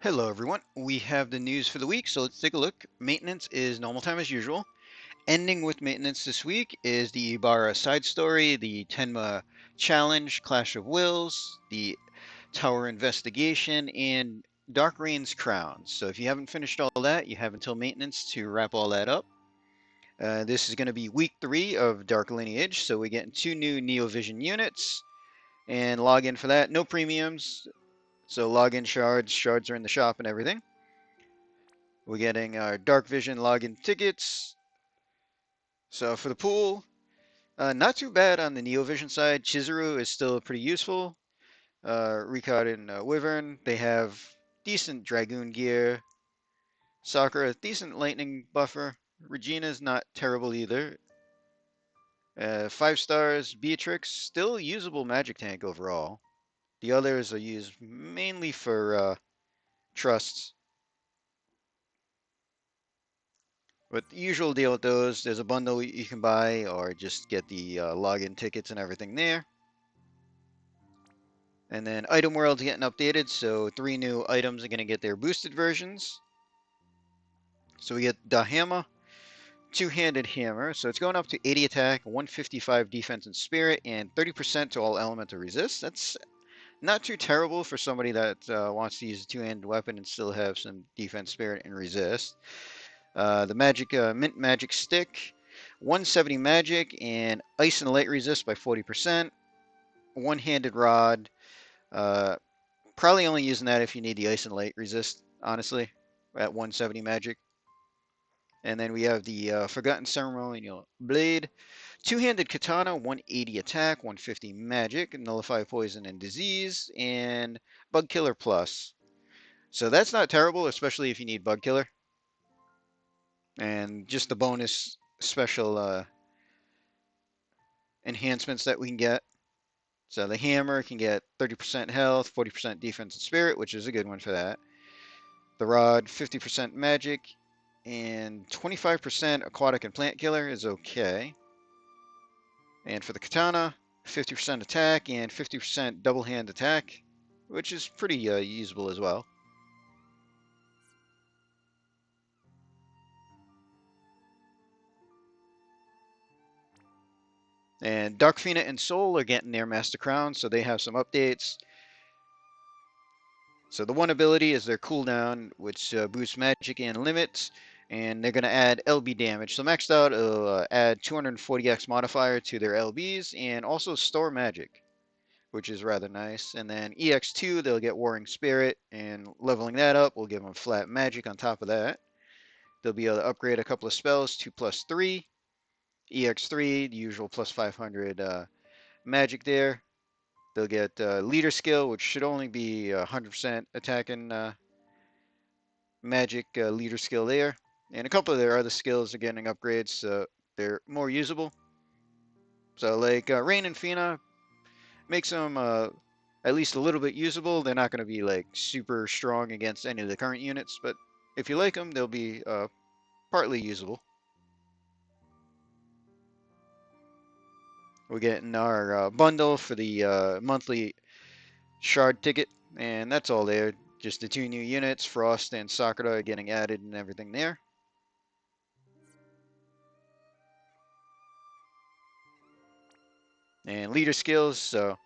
Hello everyone, we have the news for the week, so let's take a look. Maintenance is normal time as usual. Ending with maintenance this week is the Ibarra side story, the Tenma challenge, Clash of Wills, the Tower investigation, and Dark Reign's crown. So if you haven't finished all that, you have until maintenance to wrap all that up. This is going to be week 3 of Dark Lineage, so we're getting 2 new Neovision units, and log in for that. No premiums, so login shards are in the shop and everything. We're getting our Dark Vision login tickets. So for the pool, not too bad on the Neovision side. Chizuru is still pretty useful. Ricard and Wyvern, they have decent Dragoon gear. Sakura, decent lightning buffer. Regina's not terrible either. 5 stars. Beatrix, still usable magic tank overall. The others are used mainly for trusts. But the usual deal with those, there's a bundle you can buy or just get the login tickets and everything there. And then item world's getting updated, so 3 new items are going to get their boosted versions. So we get the hammer, two-handed hammer. So it's going up to 80 attack, 155 defense and spirit, and 30% to all elemental resist. That's not too terrible for somebody that wants to use a two-handed weapon and still have some defense, spirit, and resist. The magic mint magic stick, 170 magic and ice and light resist by 40%. One-handed rod. Probably only using that if you need the ice and light resist, honestly, at 170 magic. And then we have the Forgotten Ceremonial Blade. Two-handed katana, 180 attack, 150 magic, nullify poison and disease, and bug killer plus. So that's not terrible, especially if you need bug killer. And just the bonus special enhancements that we can get. So the hammer can get 30% health, 40% defense and spirit, which is a good one for that. The rod, 50% magic, and 25% aquatic and plant killer is okay. And for the katana, 50% attack and 50% double hand attack, which is pretty usable as well. And Dark Phoenix and Soul are getting their Master Crown, so they have some updates. So the one ability is their cooldown, which boosts magic and limits, and they're going to add LB damage. So maxed out, it'll add 240x modifier to their LBs, and also store magic, which is rather nice. And then EX2, they'll get Warring Spirit, and leveling that up will give them flat magic on top of that. They'll be able to upgrade a couple of spells to +3. EX3, the usual +500 magic there. They'll get leader skill, which should only be 100% attack and magic leader skill there. And a couple of their other skills are getting upgrades, so they're more usable. So like Rain and Fina makes them at least a little bit usable. They're not going to be like super strong against any of the current units, but if you like them, they'll be partly usable. We're getting our bundle for the monthly shard ticket, and that's all there. Just the 2 new units, Frost and Sakura, are getting added and everything there. And leader skills, so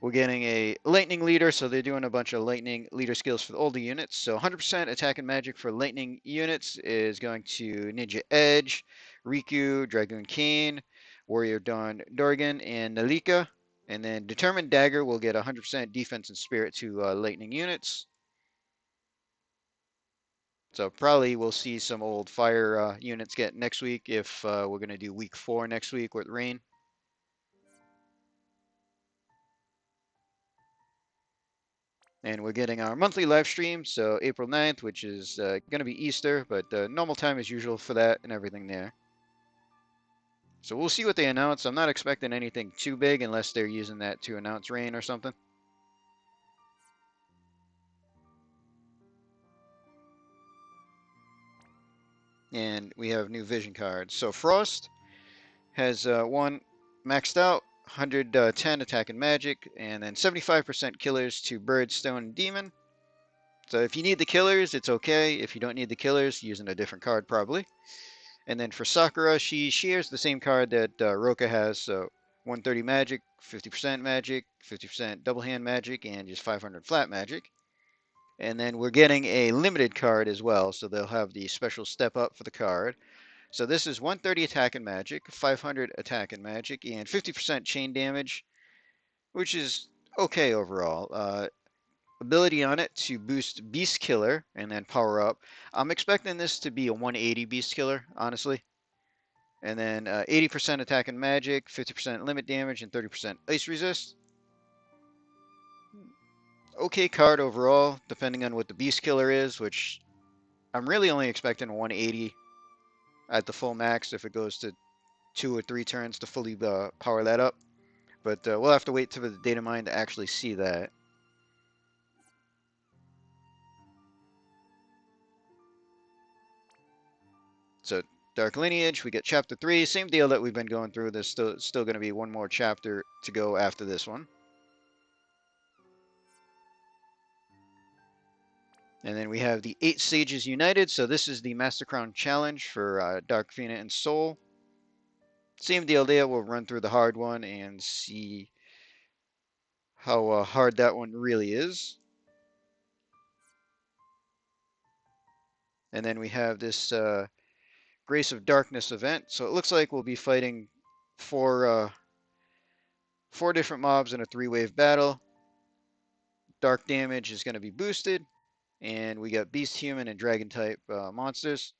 we're getting a lightning leader, so they're doing a bunch of lightning leader skills for all the units. So 100% attack and magic for lightning units is going to Ninja Edge, Riku, Dragoon Kane, Warrior Dawn Dorgan, and Nalika. And then Determined Dagger will get 100% defense and spirit to lightning units. So probably we'll see some old fire units get next week if we're going to do week 4 next week with rain. And we're getting our monthly live stream, so April 9th, which is going to be Easter, but normal time as usual for that and everything there. So we'll see what they announce. I'm not expecting anything too big unless they're using that to announce rain or something. And we have new vision cards. So Frost has one maxed out, 110 attack and magic, and then 75% killers to Bird, Stone, and Demon. So if you need the killers, it's okay. If you don't need the killers, using a different card probably. And then for Sakura, she shares the same card that Roka has. So 130 magic, 50% double hand magic, and just 500 flat magic. And then we're getting a limited card as well. So they'll have the special step up for the card. So this is 130 attack and magic, 500 attack and magic, and 50% chain damage, which is okay overall. Ability on it to boost Beast Killer and then power up. I'm expecting this to be a 180 Beast Killer, honestly. And then 80% attack and magic, 50% limit damage, and 30% ice resist. Okay card overall, depending on what the Beast Killer is, which I'm really only expecting 180 at the full max if it goes to 2 or 3 turns to fully power that up. But we'll have to wait till the data mine to actually see that. So Dark Lineage, we get chapter 3, same deal that we've been going through. There's still going to be one more chapter to go after this one. And then we have the 8 Sages United. So this is the Master Crown Challenge for Dark Phoenix and Soul. Same deal there. We'll run through the hard one and see how hard that one really is. And then we have this Grace of Darkness event. So it looks like we'll be fighting 4 different mobs in a 3-wave battle. Dark damage is going to be boosted. And we got Beast, Human, and Dragon type monsters.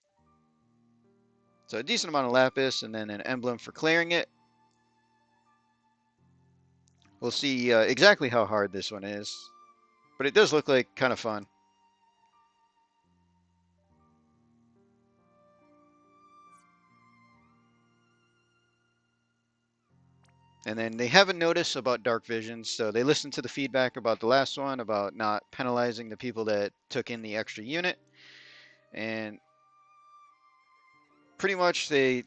So a decent amount of Lapis, and then an emblem for clearing it. We'll see exactly how hard this one is. But it does look like kind of fun. And then they have a notice about dark visions, so they listened to the feedback about the last one about not penalizing the people that took in the extra unit. And pretty much they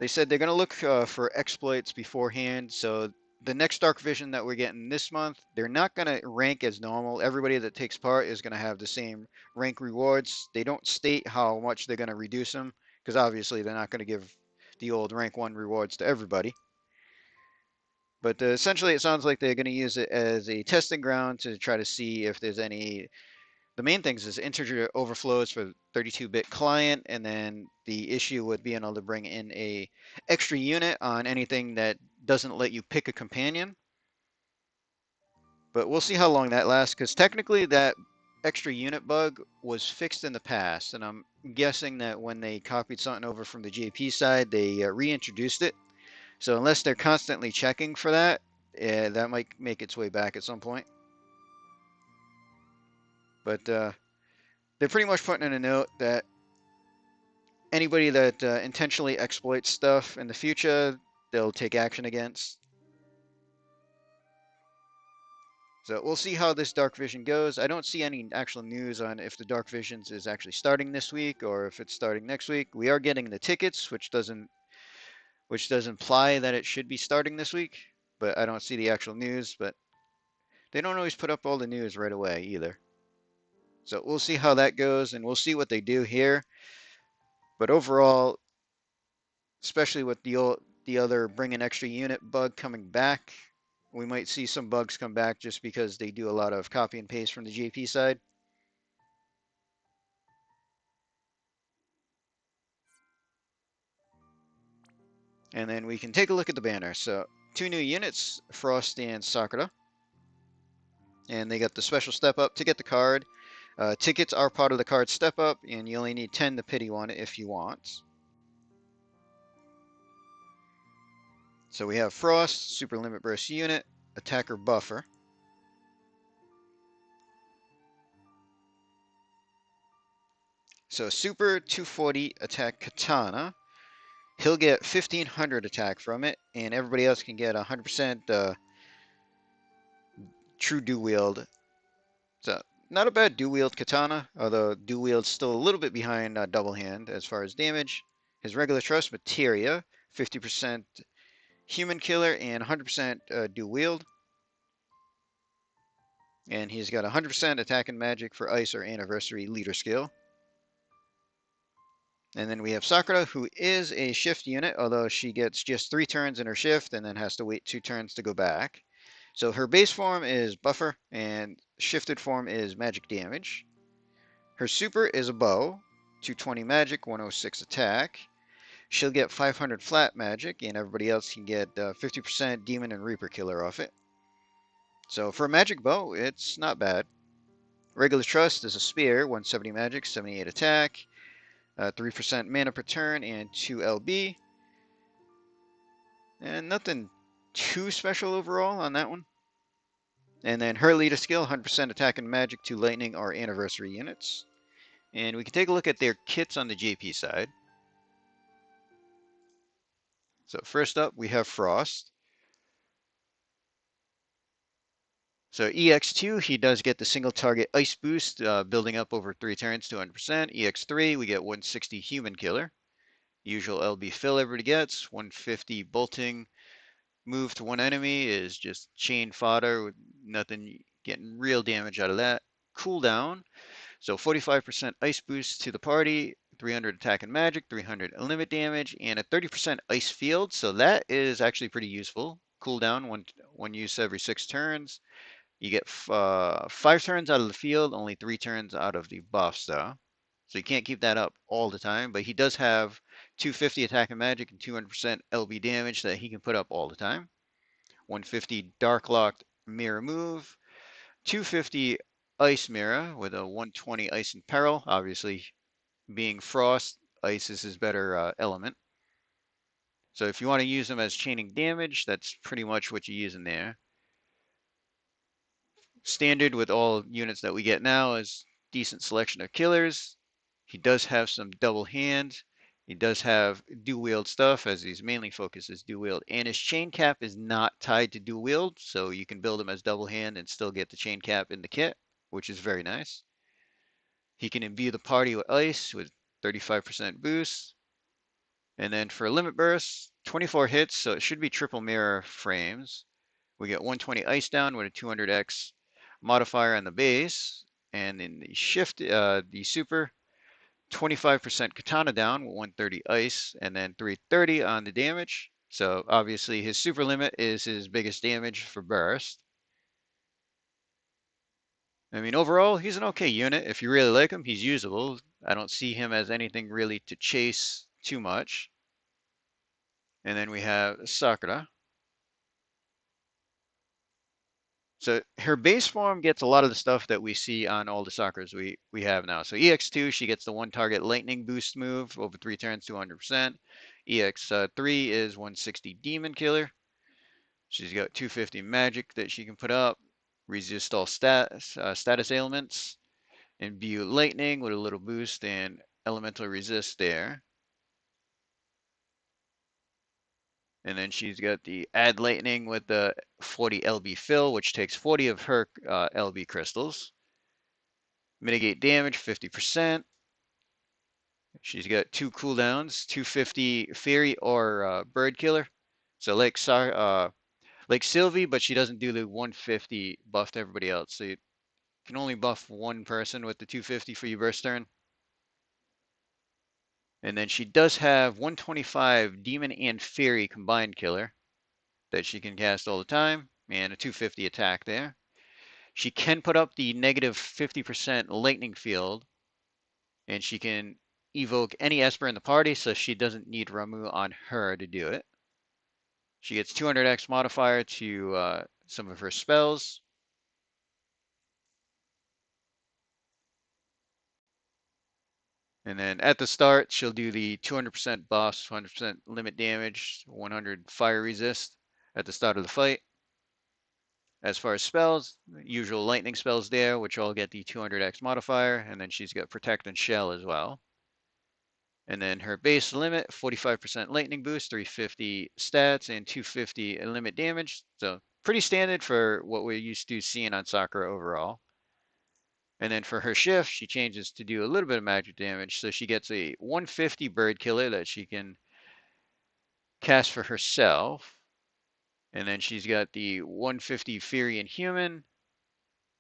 said they're going to look for exploits beforehand. So the next dark vision that we're getting this month, they're not going to rank as normal. Everybody that takes part is going to have the same rank rewards. They don't state how much they're going to reduce them, because obviously they're not going to give the old rank 1 rewards to everybody. But essentially, it sounds like they're going to use it as a testing ground to try to see if there's any. The main things is integer overflows for 32-bit client, and then the issue with being able to bring in a extra unit on anything that doesn't let you pick a companion. But we'll see how long that lasts, because technically that extra unit bug was fixed in the past, and I'm guessing that when they copied something over from the JP side, they reintroduced it. So unless they're constantly checking for that, that might make its way back at some point. But they're pretty much putting in a note that anybody that intentionally exploits stuff in the future, they'll take action against. So we'll see how this Dark Vision goes. I don't see any actual news on if the Dark Visions is actually starting this week or if it's starting next week. We are getting the tickets, which does imply that it should be starting this week, but I don't see the actual news. But they don't always put up all the news right away either. So we'll see how that goes, and we'll see what they do here. But overall, especially with the other bring an extra unit bug coming back, we might see some bugs come back just because they do a lot of copy and paste from the JP side. And then we can take a look at the banner. So 2 new units, Frost and Sakura. And they got the special step up to get the card. Tickets are part of the card step up, and you only need 10 to pity one if you want. So we have Frost, Super Limit Burst Unit, Attacker Buffer. So Super 240 Attack Katana. He'll get 1500 attack from it, and everybody else can get 100% true dual wield. So not a bad dual wield katana, although dual wield's still a little bit behind double hand as far as damage. His regular trust materia, 50% human killer and 100% dual wield. And he's got 100% attack and magic for ice or anniversary leader skill. And then we have Sakura, who is a shift unit, although she gets just 3 turns in her shift and then has to wait 2 turns to go back. So her base form is buffer, and shifted form is magic damage. Her super is a bow, 220 magic, 106 attack. She'll get 500 flat magic, and everybody else can get 50% demon and reaper killer off it. So for a magic bow, it's not bad. Regular trust is a spear, 170 magic, 78 attack, 3% mana per turn, and 2 LB. And nothing too special overall on that one. And then her leader skill, 100% attack and magic, 2 lightning or anniversary units. And we can take a look at their kits on the JP side. So first up, we have Frost. So EX2, he does get the single target ice boost, building up over 3 turns to 100%. EX3, we get 160 human killer. Usual LB fill everybody gets. 150 bolting. Move to one enemy is just chain fodder with nothing getting real damage out of that. Cooldown. So 45% ice boost to the party, 300 attack and magic, 300 limit damage, and a 30% ice field. So that is actually pretty useful. Cooldown, one use every 6 turns. You get 5 turns out of the field, only 3 turns out of the buffs though. So you can't keep that up all the time, but he does have 250 attack and magic and 200% LB damage that he can put up all the time. 150 Dark Locked Mirror move, 250 Ice Mirror with a 120 Ice and Peril. Obviously, being Frost, Ice is his better element. So if you want to use them as chaining damage, that's pretty much what you use in there. Standard with all units that we get now is decent selection of killers. He does have some double hand. He does have dual wield stuff, as he's mainly focused as dual wield. And his chain cap is not tied to dual wield, so you can build him as double hand and still get the chain cap in the kit, which is very nice. He can imbue the party with ice with 35% boost. And then for limit burst, 24 hits, so it should be triple mirror frames. We get 120 ice down with a 200x modifier on the base. And in the shift, the super, 25% katana down with 130 ice, and then 330 on the damage. So obviously his super limit is his biggest damage for burst. I mean, overall, he's an okay unit. If you really like him, he's usable. I don't see him as anything really to chase too much. And then we have Sakura. So her base form gets a lot of the stuff that we see on all the Sakuras we have now. So EX2, she gets the one target lightning boost move over 3 turns, 200%. EX3 is 160 demon killer. She's got 250 magic that she can put up. Resist all status ailments. Imbue lightning with a little boost and elemental resist there. And then she's got the add lightning with the 40 LB fill, which takes 40 of her LB crystals. Mitigate damage 50%. She's got 2 cooldowns, 250 fairy or bird killer. So like Sylvie, but she doesn't do the 150 buff to everybody else. So you can only buff one person with the 250 for your burst turn. And then she does have 125 demon and fairy combined killer that she can cast all the time, and a 250 attack there. She can put up the negative 50% lightning field, and she can evoke any Esper in the party, so she doesn't need Ramu on her to do it. She gets 200x modifier to some of her spells. And then at the start, she'll do the 200% buffs, 100% limit damage, 100 fire resist at the start of the fight. As far as spells, usual lightning spells there, which all get the 200x modifier, and then she's got protect and shell as well. And then her base limit, 45% lightning boost, 350 stats, and 250 limit damage. So pretty standard for what we're used to seeing on Sakura overall. And then for her shift, she changes to do a little bit of magic damage. So she gets a 150 bird killer that she can cast for herself. And then she's got the 150 Fury and Human.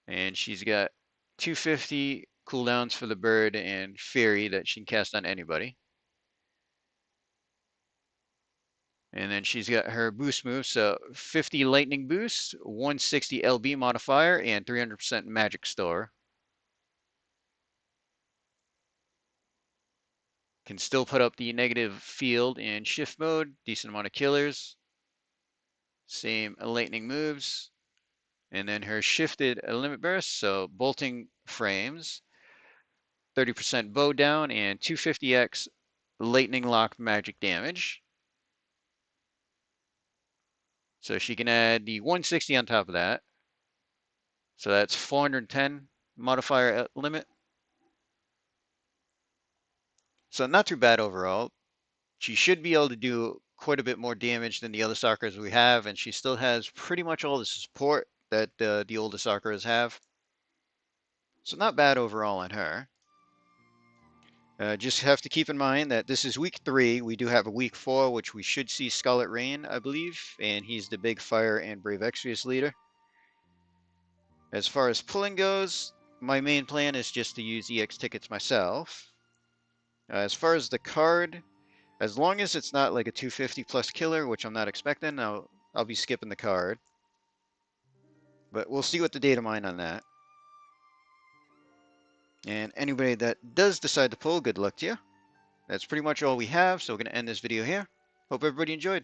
And she's got 250 cooldowns for the bird and fairy that she can cast on anybody. And then she's got her boost moves, so 50 lightning boost, 160 LB modifier, and 300% magic store. Can still put up the negative field in shift mode, decent amount of killers. Same lightning moves. And then her shifted limit burst, so bolting frames, 30% bow down, and 250x lightning lock magic damage. So she can add the 160 on top of that. So that's 410 modifier limit. So not too bad overall. She should be able to do quite a bit more damage than the other Sakuras we have, and she still has pretty much all the support that the older Sakuras have. So not bad overall on her. Just have to keep in mind that this is week 3. We do have a week 4, which we should see Scarlet Rain, I believe, and he's the big Fire and Brave Exvius leader. As far as pulling goes, my main plan is just to use EX tickets myself. As far as the card, as long as it's not like a 250 plus killer, which I'm not expecting, I'll be skipping the card. But we'll see what the data mine on that. And anybody that does decide to pull, good luck to you. That's pretty much all we have, so we're going to end this video here. Hope everybody enjoyed.